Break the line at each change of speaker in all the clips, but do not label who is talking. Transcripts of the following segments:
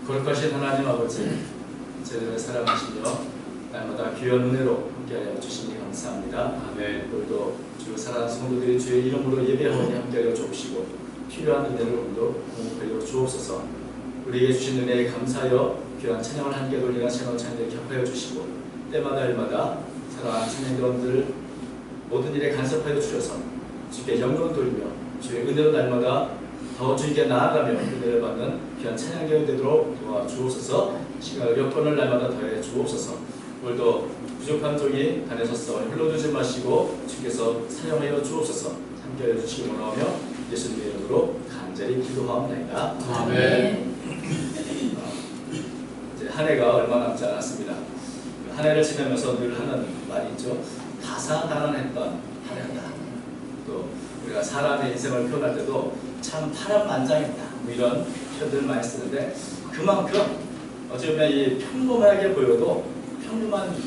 거룩하신 하나님 아버지, 저희들을 사랑하시며 날마다 귀한 은혜로 함께하여 주시니 감사합니다. 아멘. 오늘도 주 사랑하는 성도들이 주의 이름으로 예배하오니 함께하여 주옵시고 필요한 은혜를 오늘도 공급하여 주옵소서. 우리에게 주신 은혜에 감사하여 귀한 찬양을 함께 돌리는 새로운 찬양을 격하여 주시고 때마다 일마다 사랑하는 찬양들을 모든 일에 간섭하여 주셔서 주께 영광을 돌리며 주의 은혜로 날마다 더 주님께 나아가며 은혜를 받는 귀한 찬양이 되도록 도와주옵소서. 시간을 여건을 날마다 더해 주옵소서. 오늘도 부족한 종이 단에 서서 흘러두지 마시고 주께서 사용하여 주옵소서. 함께하여 주시기 원하며 예수님의 이름으로 간절히 기도하옵나이다.
아멘.
이제 한 해가 얼마 남지 않았습니다. 한 해를 지내면서 늘 하는 말이 있죠. 다사다난했던 한 해다. 또 우리가 사람의 인생을 표현할 때도 참 파란만장했다, 뭐 이런 표현들을 많이 쓰는데, 그만큼 어찌 보면 이 평범하게 보여도 평범한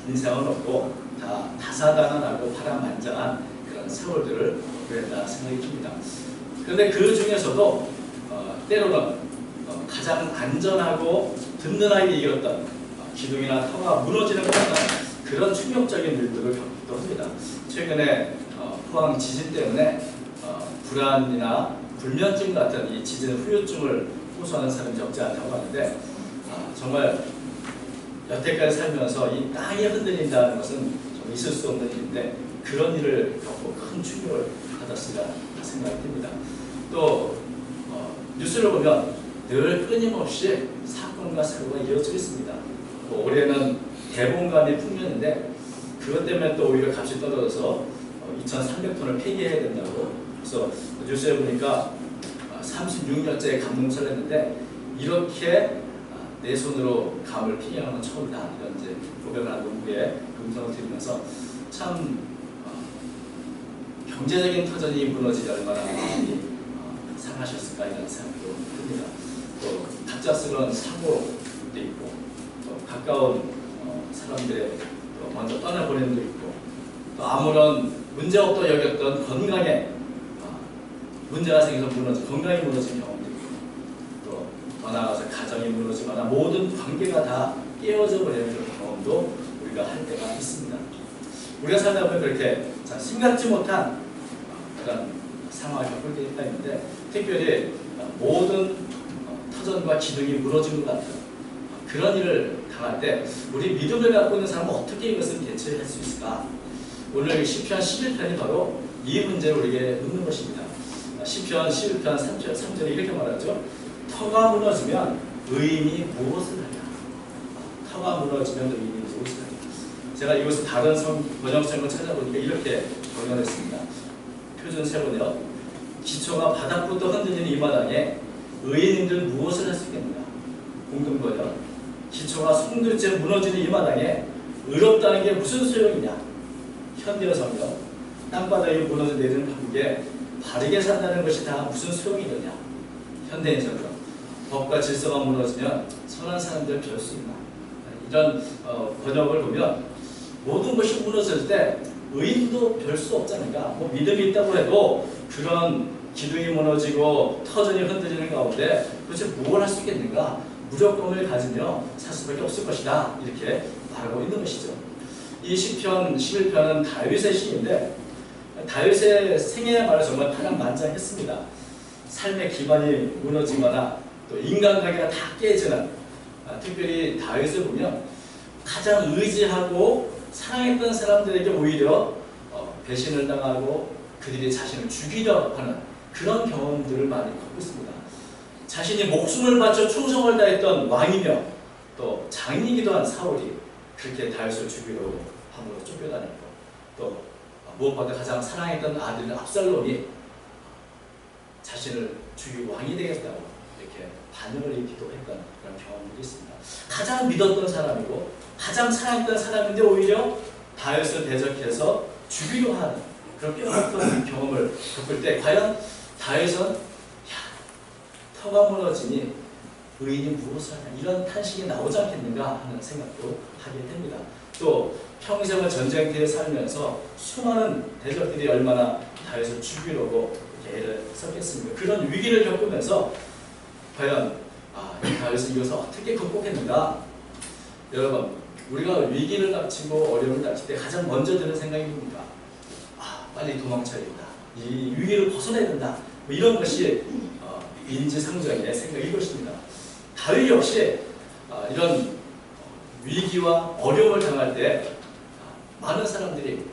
인생은 없고 다 다사다난하고 파란만장한 그런 세월들을 보냈다 생각이 듭니다. 그런데 그 중에서도 때로는 가장 안전하고 든든하게 이겼던 기둥이나 터가 무너지는 것 같은 그런 충격적인 일들을 겪기도 합니다. 최근에 포항 지진 때문에 불안이나 불면증 같은 이 지진 후유증을 호소하는 사람이 적지 않다고 하는데, 정말 여태까지 살면서 이 땅이 흔들린다는 것은 좀 있을 수 없는 일인데 그런 일을 겪고 큰 충격을 받았으리라 생각이 듭니다. 또 뉴스를 보면 늘 끊임없이 사건과 사고가 이어지고 있습니다. 올해는 대봉감이 풍년인데 그것 때문에 또 오히려 값이 떨어져서 2,300톤을 폐기해야 된다고. 그래서 뉴스에 보니까 36년째 감농사를 했는데 이렇게 내 손으로 감을 폐기하는 건 처음이다, 이런 이제 고백을 농부에 음성을 드리면서 참 경제적인 터전이 무너지지 얼마나 많이 상하셨을까 이런 생각도 듭니다. 또 갑작스러운 사고도 있고, 또 가까운 사람들의 또 먼저 떠나보낸 도 있고, 또 아무런 문제없다 여겼던 건강에 문제가 생겨서 건강이 무너진 경험도 있고, 또 더 나아가서 가정이 무너지거나 모든 관계가 다 깨어져 버리는 그런 경험도 우리가 할 때가 있습니다. 우리가 살다 보면 그렇게 생각지 못한 그런 상황을 겪을 때가 있는데, 특별히 모든 터전과 기둥이 무너진 것 같은 그런 일을 당할 때 우리 믿음을 갖고 있는 사람은 어떻게 이것을 대처할 수 있을까? 오늘 시편 11편이 바로 이 문제를 우리에게 묻는 것입니다. 시편 11편 3절에 이렇게 말하죠. 터가 무너지면 의인이 무엇을 하냐? 터가 무너지면 의인이 무엇을 하냐? 제가 이것을 다른 번역성을 찾아보니까 이렇게 번역했습니다. 표준 세번역. 기초가 바닥부터 흔들리는 이 마당에 의인들 무엇을 할 수 있겠는가? 공동 번역. 기초가 송두째 무너지는 이 마당에 의롭다는 게 무슨 소용이냐? 현대어 성경. 땅바닥에 무너져 내리는 판국에 바르게 산다는 것이 다 무슨 소용이겠냐? 현대인 성경. 법과 질서가 무너지면 선한 사람들 별 수 있나? 이런 번역을 보면 모든 것이 무너질 때 의인도 별 수 없지 않을까? 뭐 믿음이 있다고 해도 그런 기둥이 무너지고 터전이 흔들리는 가운데 도대체 뭘 할 수 있겠는가? 무조건을 가지며 살 수밖에 없을 것이다, 이렇게 말하고 있는 것이죠. 이 시편 11편은 다윗의 시인데, 다윗의 생애야말로 정말 파란만장했습니다. 삶의 기반이 무너지거나 또 인간관계가 다 깨지는, 특별히 다윗을 보면 가장 의지하고 사랑했던 사람들에게 오히려 배신을 당하고 그들이 자신을 죽이려 하는 그런 경험들을 많이 겪고 있습니다. 자신이 목숨을 바쳐 충성을 다했던 왕이며 또 장이기도 한 사울이 그렇게 다윗을 죽이려고 함으로 쫓겨다녔고, 또 무엇보다 가장 사랑했던 아들 압살롬이 자신을 죽이고 왕이 되겠다고 이렇게 반역을 일으키기도 했던 그런 경험들이 있습니다. 가장 믿었던 사람이고 가장 사랑했던 사람인데 오히려 다윗을 대적해서 죽이려 하는 그런 뼈아픈 경험을 겪을 때 과연 다윗은 터가 무너지니 의인이 무엇을 하냐, 이런 탄식이 나오지 않겠는가 하는 생각도 하게 됩니다. 또 평생을 전쟁터에 살면서 수많은 대적들이 얼마나 다윗을 죽이려고 애를 썼겠습니까? 그런 위기를 겪으면서 과연 다윗은 이것을 어떻게 극복했는가? 여러분, 우리가 위기를 닥치고 어려움을 닥칠 때 가장 먼저 드는 생각이 뭡니까? 빨리 도망쳐야 된다. 이 위기를 벗어나야 된다. 뭐 이런 것이 인지상정의 생각일 것입니다. 다윗 역시 이런 위기와 어려움을 당할 때 많은 사람들이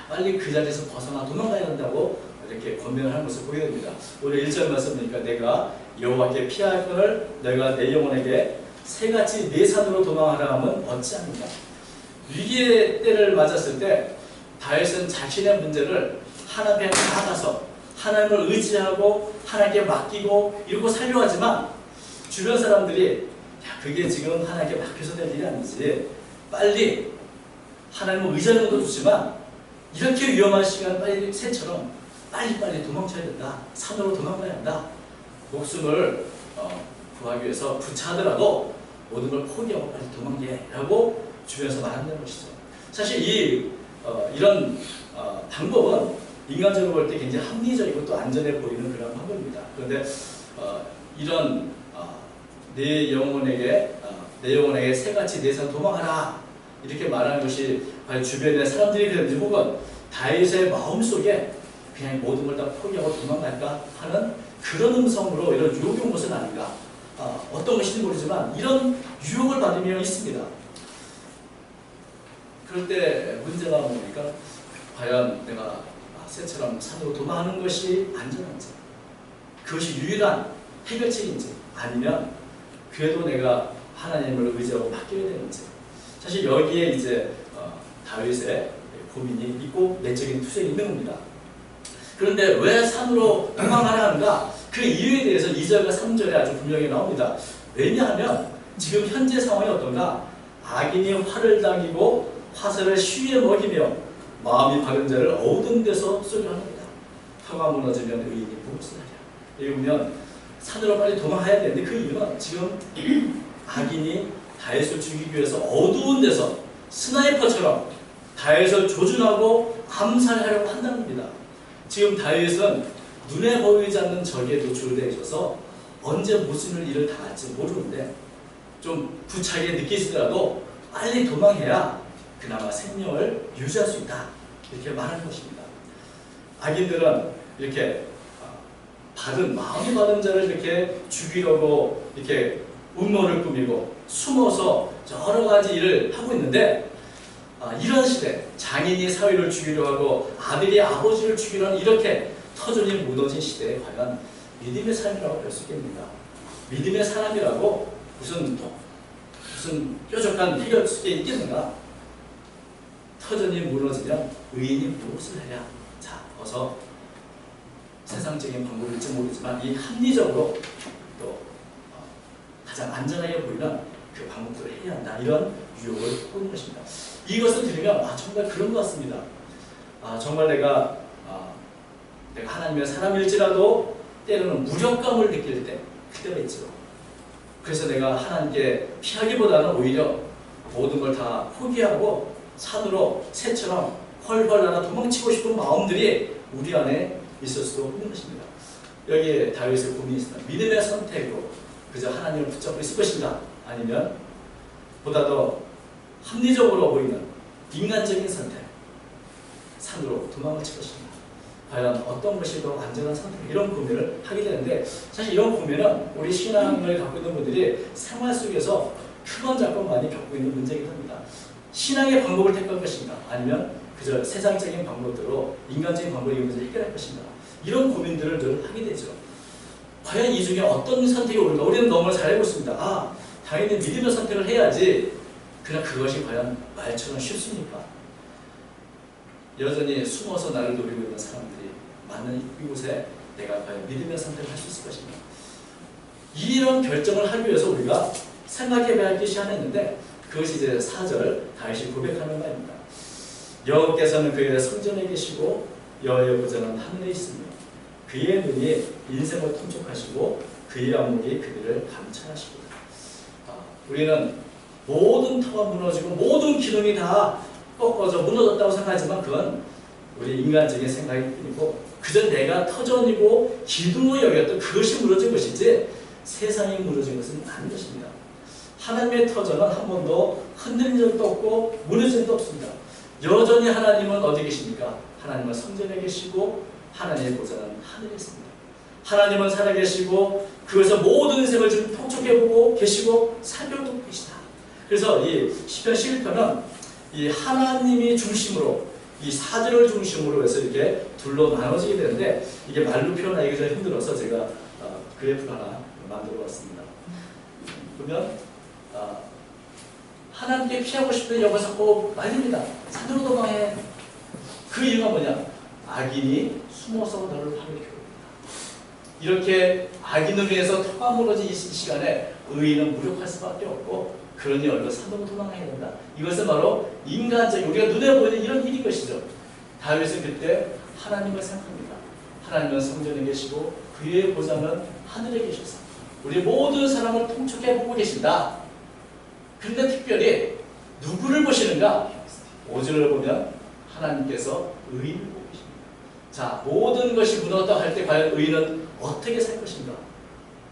빨리 그 자리에서 벗어나 도망가야 한다고 이렇게 권면을 하는 것을 보게 됩니다. 오늘 1절 말씀 보니까 내가 여호와께 피할 것을 내가 내 영혼에게 새같이 내 산으로 도망하라 하면 어찌합니까? 위기의 때를 맞았을 때 다윗은 자신의 문제를 하나님께 나아가서 하나님을 의지하고 하나님께 맡기고 이러고 살려 하지만 주변 사람들이 그게 지금 하나님께 맡겨서 될 일이 아니지, 빨리 하나님을 의지하는 것도 좋지만 이렇게 위험한 시간 빨리 새처럼 빨리빨리 도망쳐야 된다. 산으로 도망가야 한다. 목숨을 구하기 위해서 부차하더라도 모든 걸 포기하고 빨리 도망게 라고 주변에서 말한다는 것이죠. 사실 이런 방법은 인간적으로 볼 때 굉장히 합리적이고 또 안전해 보이는 그런 방법입니다. 그런데 이런 내 영혼에게 새같이 내 산 도망하라 이렇게 말하는 것이 과연 주변의 사람들이 그랬는지 혹은 다윗의 마음속에 그냥 모든 걸 다 포기하고 도망갈까 하는 그런 음성으로 이런 유혹이 온 것은 아닌가. 어떤 것인지 모르지만 이런 유혹을 받으며 있습니다. 그럴 때 문제가 뭡니까? 과연 내가 새처럼 산으로 도망하는 것이 안전한지, 그것이 유일한 해결책인지, 아니면 그래도 내가 하나님을 의지하고 맡겨야 되는지. 사실 여기에 이제 다윗의 고민이 있고 내적인 투쟁이 있는 겁니다. 그런데 왜 산으로 도망하라 하는가? 그 이유에 대해서 2절과 3절에 아주 분명히 나옵니다. 왜냐하면 지금 현재 상황이 어떤가? 악인이 활을 당기고 화살을 쉬에 먹이며 마음이 바른 자를 어두운 데서 쏘려 합니다. 터가 무너지면 의인이 무엇을 하랴. 여기 보면 산으로 빨리 도망가야 되는데 그 이유는 지금 악인이 다윗을 죽이기 위해서 어두운 데서 스나이퍼처럼 다윗을 조준하고 암살하려고 한다는 겁니다. 지금 다윗은 눈에 보이지 않는 적에 노출되어 있어서 언제 무슨 일을 당할지 모르는데 좀 부차게 느끼시더라도 빨리 도망해야 그나마 생명을 유지할 수 있다. 이렇게 말하는 것입니다. 악인들은 이렇게 마음이 바른 자를 이렇게 죽이려고 이렇게 음모를 꾸미고 숨어서 여러 가지 일을 하고 있는데 이런 시대, 장인이 사위를 죽이려 하고 아들이 아버지를 죽이려 하는 이렇게 터전이 무너진 시대에 과연 믿음의 삶이라고 할 수 있겠습니까? 믿음의 사람이라고 무슨 뾰족한 해결책이 있겠는가? 터전이 무너지면 의인이 무엇을 해야? 자, 어서 세상적인 방법일지 모르지만 이 합리적으로 또 가장 안전하게 보이는 그 방법들을 해야 한다. 이런 유혹을 보는 것입니다. 이것을 들으면 정말 그런 것 같습니다. 정말 내가 하나님의 사람일지라도 때로는 무력감을 느낄 때 그때가 있죠. 그래서 내가 하나님께 피하기보다는 오히려 모든 걸 다 포기하고 산으로 새처럼 헐헐 날아 도망치고 싶은 마음들이 우리 안에 있을 수도 있는 것입니다. 여기에 다윗의 고민이 있습니다. 믿음의 선택으로 그저 하나님을 붙잡고 있을 것인가? 아니면 보다 더 합리적으로 보이는 인간적인 선택, 산으로 도망을 칠 것인가? 과연 어떤 것이 더 안전한 선택? 이런 고민을 하게 되는데 사실 이런 고민은 우리 신앙을 갖고 있는 분들이 생활 속에서 크건 작건 많이 겪고 있는 문제이긴 합니다. 신앙의 방법을 택할 것인가? 아니면 그저 세상적인 방법대로 인간적인 방법으로 이 문제를 해결할 것인가? 이런 고민들을 늘 하게 되죠. 과연 이 중에 어떤 선택이 옳은가? 우리는 너무 잘 알고 있습니다. 당연히 믿음의 선택을 해야지. 그러나 그것이 과연 말처럼 쉽습니까? 여전히 숨어서 나를 노리고 있는 사람들이 많은 이곳에 내가 과연 믿음의 선택을 할 수 있을 것인가? 이런 결정을 하기 위해서 우리가 생각해봐야 할 것이 하나 있는데 그것이 이제 4절 다윗이 고백하는 말입니다. 여호와께서는 그의 성전에 계시고 여호와의 보좌는 하늘에 있으며 그의 눈이 인생을 통촉하시고 그의 안목이 그들을 감찰하시고. 우리는 모든 터가 무너지고 모든 기둥이 다 꺾어져 무너졌다고 생각하지만 그건 우리 인간적인 생각일 뿐이고 그저 내가 터전이고 기둥으로 여겼던 그것이 무너진 것이지 세상이 무너진 것은 아닌 것입니다. 하나님의 터전은 한 번도 흔들린 적도 없고 무너진 적도 없습니다. 여전히 하나님은 어디 계십니까? 하나님은 성전에 계시고 하나님의 보좌는 하늘에 있습니다. 하나님은 살아계시고 그것을 모든 인생을 지금 통촉해보고 계시고 살펴보고 계시다. 그래서 이 시편 11편은 이 하나님이 중심으로 이 사절을 중심으로 해서 이렇게 둘로 나눠지게 되는데 이게 말로 표현하기가 좀 힘들어서 제가 그래프를 하나 만들어 봤습니다. 그러면 하나님께 피하고 싶은 여기서 꼭 말립니다. 산으로 도망해. 그 이유가 뭐냐? 악인이 숨어서 너를 파괴시켜. 이렇게 악인으로 인해서 터가 무너진 이 시간에 의인은 무력할 수밖에 없고 그러니 얼른 산으로 도망해야 된다. 이것은 바로 인간적인 우리가 눈에 보이는 이런 일인 것이죠. 다윗은 그때 하나님을 생각합니다. 하나님은 성전에 계시고 그의 보좌는 하늘에 계셔서 우리 모든 사람을 통촉해 보고 계신다. 그런데 특별히 누구를 보시는가? 5절을 보면 하나님께서 의인을 보고 계십니다. 자, 모든 것이 무너졌다 할 때 과연 의인은 어떻게 살 것인가?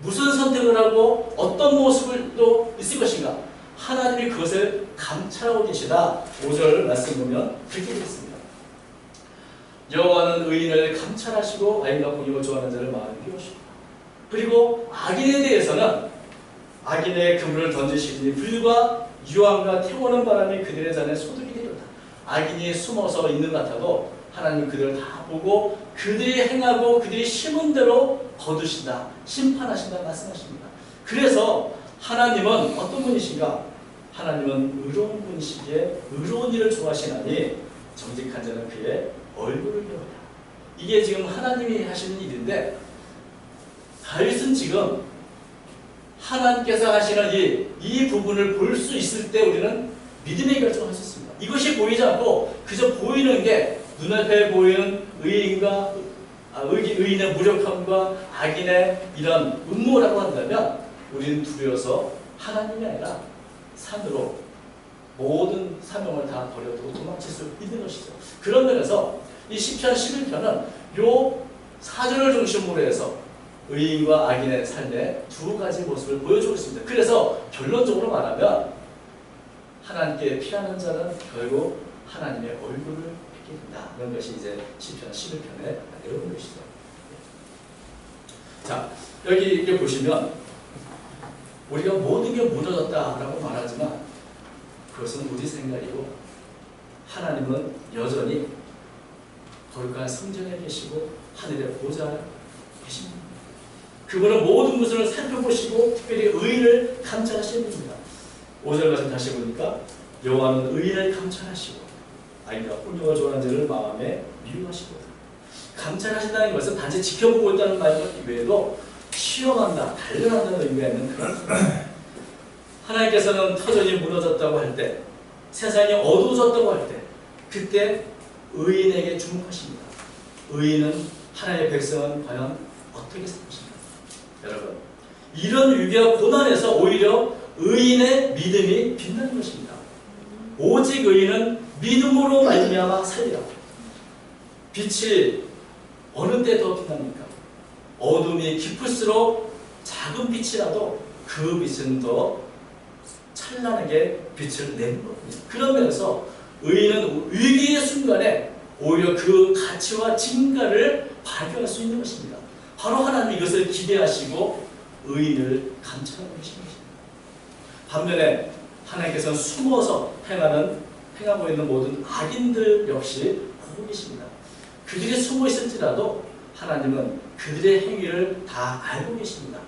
무슨 선택을 하고 어떤 모습으로 있을 것인가? 하나님이 그것을 감찰하고 계시다. 5절 말씀 보면 그렇게 되어 있습니다. 여호와는 의인을 감찰하시고 악인과 공의를 좋아하는 자를 마음에 비우시고 그리고 악인에 대해서는 악인의 그물을 던지시니 불과 유황과 태우는 바람이 그들의 잔에 소득이 되리로다. 악인이 숨어서 있는 것 같아도 하나님은 그들을 다 보고 그들이 행하고 그들이 심은 대로 거두신다. 심판하신다 말씀하십니다. 그래서 하나님은 어떤 분이신가? 하나님은 의로운 분이시기에 의로운 일을 좋아하시나니 정직한 자는 그의 얼굴을 배우라. 이게 지금 하나님이 하시는 일인데 다윗은 지금 하나님께서 하시는 이 부분을 볼 수 있을 때 우리는 믿음의 결정을 할 수 있습니다. 이것이 보이지 않고 그저 보이는 게 눈앞에 보이는 의인의 무력함과 악인의 이런 음모라고 한다면 우리는 두려워서 하나님이 아니라 산으로 모든 사명을 다 버려두고 도망칠 수 있는 것이죠. 그런 면에서 이 시편 11편은 요 사절을 중심으로 해서 의인과 악인의 삶의 두 가지 모습을 보여주고 있습니다. 그래서 결론적으로 말하면 하나님께 피하는 자는 결국 하나님의 얼굴을 뵙게 된다. 이런 것이 이제 시편 11편의 내용인 것이죠. 자, 여기 이렇게 보시면 우리가 모든 게 무너졌다라고 말하지만 그것은 우리 생각이고 하나님은 여전히 거룩한 성전에 계시고 하늘의 보좌에 계십니다. 그분은 모든 것을 살펴보시고 특별히 의인을 감찰하시는 분입니다. 5절 말씀 다시 보니까 여호와는 의인을 감찰하시고 악인과 혼용을 좋아하는 자를 마음에 미워하시거든. 감찰하신다는 것은 단지 지켜보고 있다는 말 외에도 시험한다, 단련한다는 의미가 있는 그런 하나님께서는 터전이 무너졌다고 할 때, 세상이 어두워졌다고 할 때, 그때 의인에게 주목하십니다. 의인은 하나님의 백성은 과연 어떻게 살 것인가? 여러분, 이런 위기와 고난에서 오히려 의인의 믿음이 빛나는 것입니다. 오직 의인은 믿음으로 말미암아 살리라. 빛이 어느 때 더 빛납니까? 어둠이 깊을수록 작은 빛이라도 그 빛은 더 찬란하게 빛을 내는 겁니다. 그런 면에서 의인은 위기의 순간에 오히려 그 가치와 진가를 발견할 수 있는 것입니다. 바로 하나님이 이것을 기대하시고 의인을 감찰하고 계신 것입니다. 반면에 하나님께서는 숨어서 행하고 있는 모든 악인들 역시 보고 계십니다. 그들이 숨어 있을지라도 하나님은 그들의 행위를 다 알고 계십니다.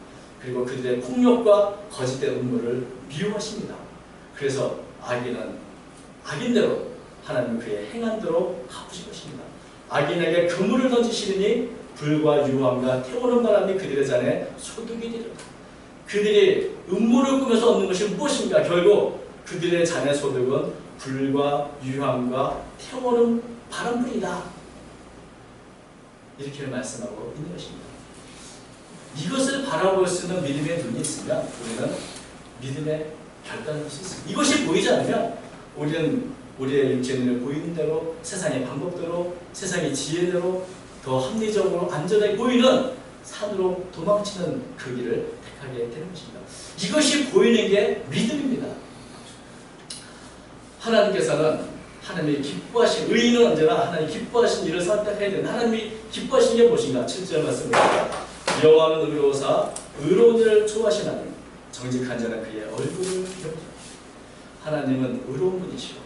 그리고 그들의 폭력과 거짓된 음모를 미워하십니다. 그래서 악인은 악인대로 하나님은 그의 행한대로 갚으실 것입니다. 악인에게 그물을 던지시리니 불과 유황과 태우는 바람이 그들의 잔에 소득이 되리라. 그들이 음모를 꾸며서 얻는 것이 무엇인가? 결국 그들의 잔의 소득은 불과 유황과 태우는 바람뿐이다. 이렇게 말씀하고 있는 것입니다. 이것을 바라볼 수 있는 믿음의 눈이 있으면 우리는 믿음의 결단을 할 수 있습니다. 이것이 보이지 않으면 우리는 우리의 육체를 보이는 대로 세상의 방법대로 세상의 지혜대로 더 합리적으로 안전하게 보이는 산으로 도망치는 그 길을 택하게 되는 것입니다. 이것이 보이는 게 믿음입니다. 하나님께서는 하나님이 기뻐하신, 의인은 언제나 하나님 기뻐하신 일을 선택해야 된다. 하나님이 기뻐하신 게 무엇인가? 7절 말씀입니다. 여호와는 의로우사 의로운 일을 좋아하시나니 정직한 자는 그의 얼굴을 기억하시오. 하나님은 의로운 분이시오.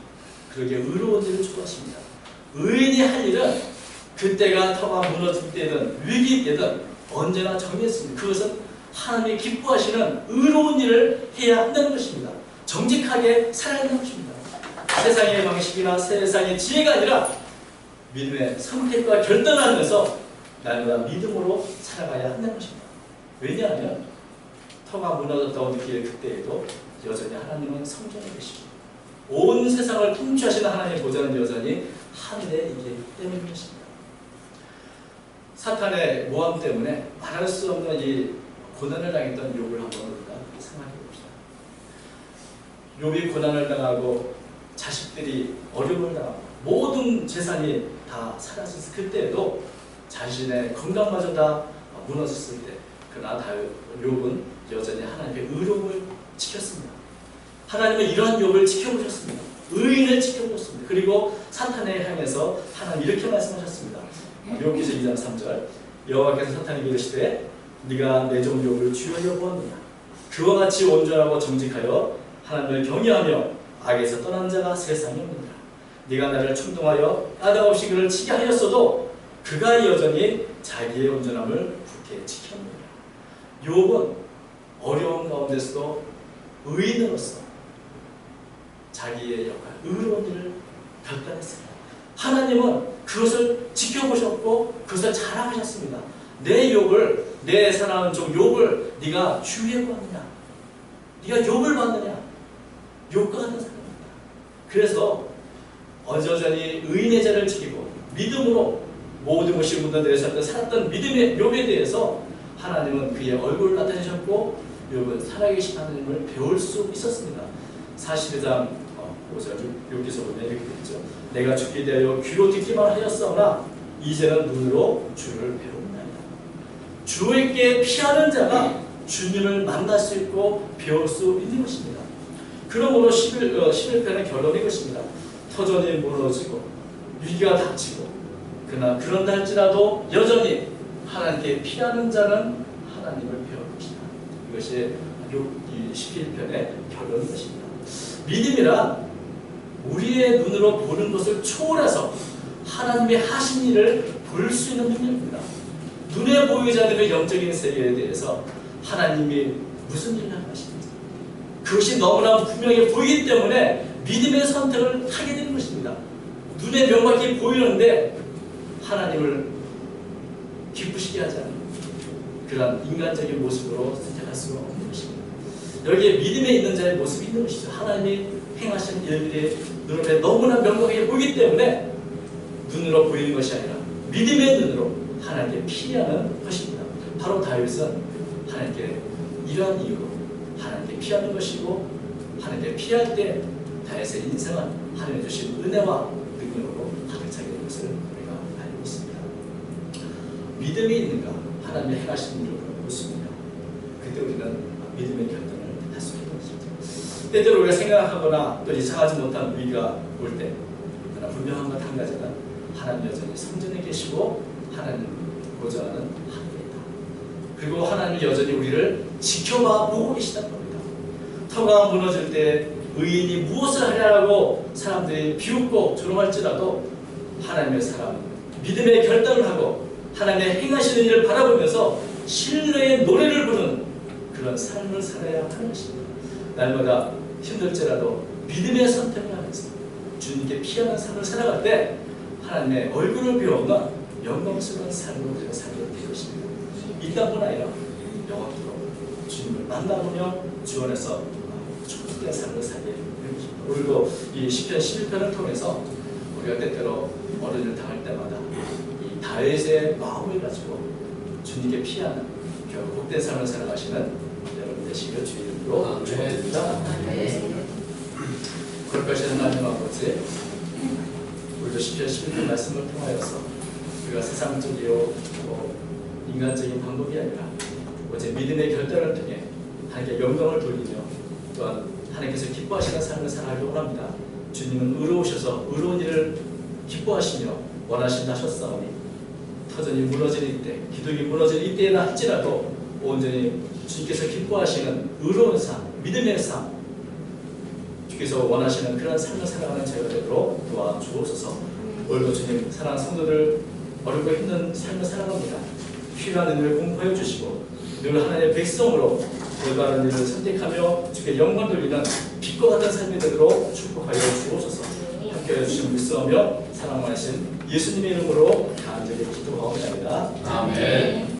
그러기에 의로운 일을 좋아하십니다. 의인이 할 일은 그때가 터가 무너질 때든 위기 때든 언제나 정했습니다. 그것은 하나님이 기뻐하시는 의로운 일을 해야 한다는 것입니다. 정직하게 살아야 한다는 것입니다. 세상의 방식이나 세상의 지혜가 아니라 믿음의 선택과 결단하면서 날마다 믿음으로 살아가야 한다는 것입니다. 왜냐하면 터가 무너졌다고 느낄 그때에도 여전히 하나님은 성전에 계시고 온 세상을 통치하시는 하나님의 보좌는 여전히 하늘에 있기 때문인 것입니다. 사탄의 모함 때문에 말할 수 없는 이 고난을 당했던 욥을 한번 우리가 생각해 봅시다. 욥이 고난을 당하고 자식들이 어려움을 당하고 모든 재산이 다 사라졌을 그때에도 자신의 건강마저 다 무너졌을 때, 그러나 욥은 여전히 하나님의 의로움을 지켰습니다. 하나님은 이러한 욥을 지켜보셨습니다. 의인을 지켜보셨습니다. 그리고 사탄에 향해서 하나님 이렇게 말씀하셨습니다. 욥기서 2장 3절 여호와께서 사탄에게 이르시되 네가 내 종 욥을 주여 여보았느냐. 그와 같이 온전하고 정직하여 하나님을 경외하며 악에서 떠난 자가 세상에 없느니라. 네가 나를 충동하여 까닭없이 그를 치게 하였어도 그가 여전히 자기의 온전함을 굳게 지켰느니라. 욥은 어려운 가운데서도 의인으로서 자기의 역할, 의로운 일을 결단했습니다. 하나님은 그것을 지켜보셨고 그것을 자랑하셨습니다. 내 욥을, 내 사랑하는 종 욥을 네가 주위에 봤느냐? 네가 욥을 봤느냐? 욥과 같은 사람입니다. 그래서 여전히 의인의 자를 지키고 믿음으로 모든 것이 묻어내셨던 살았던 믿음의 욥에 대해서 하나님은 그의 얼굴을 나타내셨고 욥은 살아계신 하나님을 배울 수 있었습니다. 42장 5절 욥기서 보면 이렇게 되죠. 내가 죽게 되어 귀로 듣기만 하였으나 이제는 눈으로 주를 배우나이다. 주에게 피하는 자가 주님을 만날 수 있고 배울 수 있는 것입니다. 그러므로 11편의 결론이 것입니다. 터전이 무너지고 위기가 닥치고 그러나 그런다 할지라도 여전히 하나님께 피하는 자는 하나님을 배울 것이다. 이것이 11편의 결론인 것입니다. 믿음이란 우리의 눈으로 보는 것을 초월해서 하나님의 하신 일을 볼 수 있는 능력입니다. 눈에 보이지 않는 영적인 세계에 대해서 하나님이 무슨 일을 하시는지 그것이 너무나 분명히 보이기 때문에 믿음의 선택을 하게 되는 것입니다. 눈에 명확히 보이는데 하나님을 기쁘시게 하지 않는 그런 인간적인 모습으로 선택할 수가 없는 것입니다. 여기에 믿음에 있는 자의 모습이 있는 것이죠. 하나님이 행하신 일들이 눈앞에 너무나 명확하게 보이기 때문에 눈으로 보이는 것이 아니라 믿음의 눈으로 하나님께 피하는 것입니다. 바로 다윗은 하나님께 이러한 이유로 하나님께 피하는 것이고 하나님께 피할 때 다윗의 인생은 하나님 주신 은혜와 능력으로 가득 차게 된 것을 우리가 알고 있습니다. 믿음이 있는가? 하나님의 행하신 일을 묻습니다. 그때 우리는 믿음의 결단을 할 수 있는 것입니다. 때때로 우리가 생각하거나 또 예상하지 못한 위기가 올 때, 그러나 분명한 것 한 가지는 하나님 여전히 성전에 계시고 하나님 보좌하는 하늘이다. 그리고 하나님 여전히 우리를 지켜봐 보고 계시다는 겁니다. 터가 무너질 때 의인이 무엇을 하려고 사람들이 비웃고 조롱할지라도 하나님의 사람은 믿음의 결단을 하고 하나님의 행하시는 일을 바라보면서 신뢰의 노래를 부르는 그런 삶을 살아야 하는 것입니다. 날마다 힘들지라도 믿음의 선택을 하면서 주님께 피하는 삶을 살아갈 때 하나님의 얼굴을 비우는 영광스러운 삶으로 우리가 살게 될 것입니다. 이 땅뿐 아니라 영원토록 주님을 만나보며 주 안에서 축복된 삶을 살게 될 것입니다. 우리도 이 시편 11편을 통해서 우리가 때때로 어려움을 당할 때마다 이 다윗의 마음을 가지고 주님께 피하는 복된 삶을 살아가시는 여러분 되시길 주의 이름으로 축복드립니다. 거룩하신 하나님 아버지, 우리도 시편 11편 말씀을 통하여서 우리가 세상적이요 인간적인 방법이 아니라 오직 믿음의 결단을 통해 하나님께 영광을 돌리며 또한 하나님께서 기뻐하시는 삶을 살아가길 원합니다. 주님은 의로우셔서 의로운 일을 기뻐하시며 원하신다 하셨사오니 터전이 무너지는 이때, 기둥이 무너지는 이때나 할지라도 온전히 주님께서 기뻐하시는 의로운 삶, 믿음의 삶, 주께서 원하시는 그런 삶을 살아가는 저희가 되도록 도와주옵소서. 오늘도 주님 사랑하는 성도들 어렵고 힘든 삶을 살아갑니다. 필요한 은혜를 공포해 주시고 늘 하나님의 백성으로 올바른 일을 선택하며 주께 영광 돌리는 빛과 같은 삶이 되도록 축복하여 주옵소서. 함께해 주신 믿사오며 사랑하신 예수님의 이름으로 간절히 기도하옵나이다.
아멘.